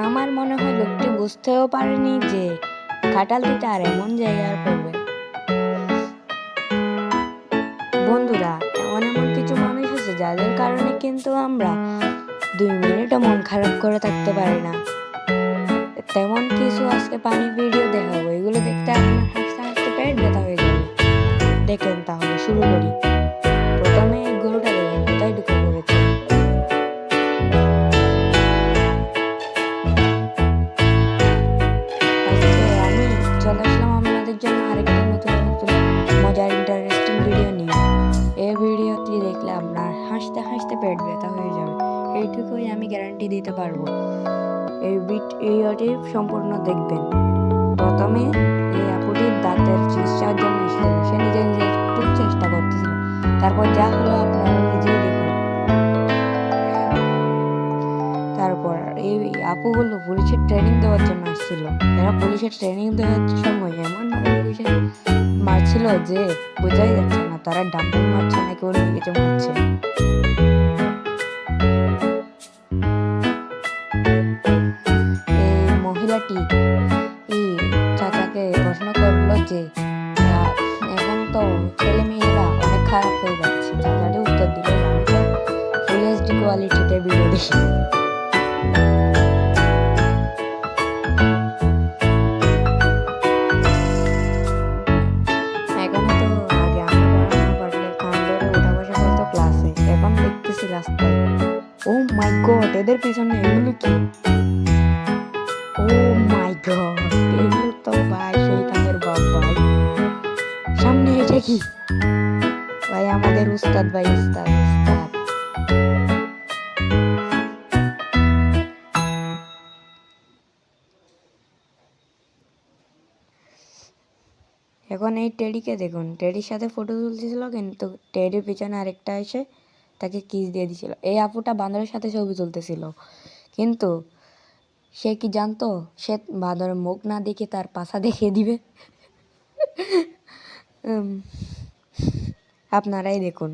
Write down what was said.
আমার মনে হয় লোকটি বুঝতেও পারেনি যে খাটালটিতে আর এমন জায়গায় পড়বে। বন্ধুরা, এমন এমন কিছু মানুষ আছে যাদের কারণে কিন্তু আমরা 2 মিনিটও মন খারাপ করে থাকতে পারি না। তেমন কিছু আজকে পানি ভিডিও দেখাবো, এগুলো দেখতে আপনার হাসতে হাসতে পেট ব্যথা হয়ে যাবে। দেখেন তাহলে শুরু করি। প্রথমে এই গরুটা দেখেন, কোথায় ঢুকে পড়েছে। আজকে আমি চলে আসলাম আপনাদের জন্য আরেকটা নতুন নতুন মজার ইন্টারেস্টিং ভিডিও নিয়ে। এই ভিডিওটি দেখলে আপনার হাসতে হাসতে পেট ব্যথা হয়ে যাবে, এইটুকুই আমি গ্যারান্টি দিতে পারবো। এই ভিডিওটি সম্পূর্ণ দেখবেন। প্রথমে এই আপুটির দাঁতের চিকিৎসার জন্য এসেছিল, সে নিজে নিজে একটু চেষ্টা করতেছিল, তারপর যা হলো আপনারা নিজেই দেখুন। তারপর এই আপুগুলো পুলিশের ট্রেনিং দেওয়ার জন্য আসছিল। এরা পুলিশের ট্রেনিং দেওয়ার সময় এমন ভাবে পুলিশে মারছিল যে বোঝাই যাচ্ছে না তারা ডাম্পিং মারছে নাকি অন্য কিছু মারছে। এই মহিলাটি চাচাকে প্রশ্ন করলো যে এখন তো ছেলে মেয়েরা অনেক খারাপ হয়ে যাচ্ছে। চাচাটি উত্তর দিল, আমি তো ফুল এইচডি কোয়ালিটিতে ভিডিও দেখি। এখানে তো আগে আমরা পড়াশোনা করলে কান ধরে ওঠা বসা করতো ক্লাসে, এখন দেখতেছি রাস্তায়। ও মাই গড, এদের পিছনে এগুলো কি? ও মাই গড, এগুলো তো ভাই শয়তানের বাপ ভাই। সামনে এটা কি ভাই? আমাদের উস্তাদ ভাই, উস্তাদ উস্তাদ। এখন এই টেডিকে দেখুন, টেডির সাথে ফটো তুলতেছিল, কিন্তু টেডির পিছনে আরেকটা এসে তাকে কিস দিয়ে দিছিল। এই আপুটা বাঁদরের সাথে ছবি তুলতেছিল, কিন্তু সে কি জানতো সে বাঁদরের মুখ না দেখে তার পাছা দেখিয়ে দিবে। আপনারাই দেখুন।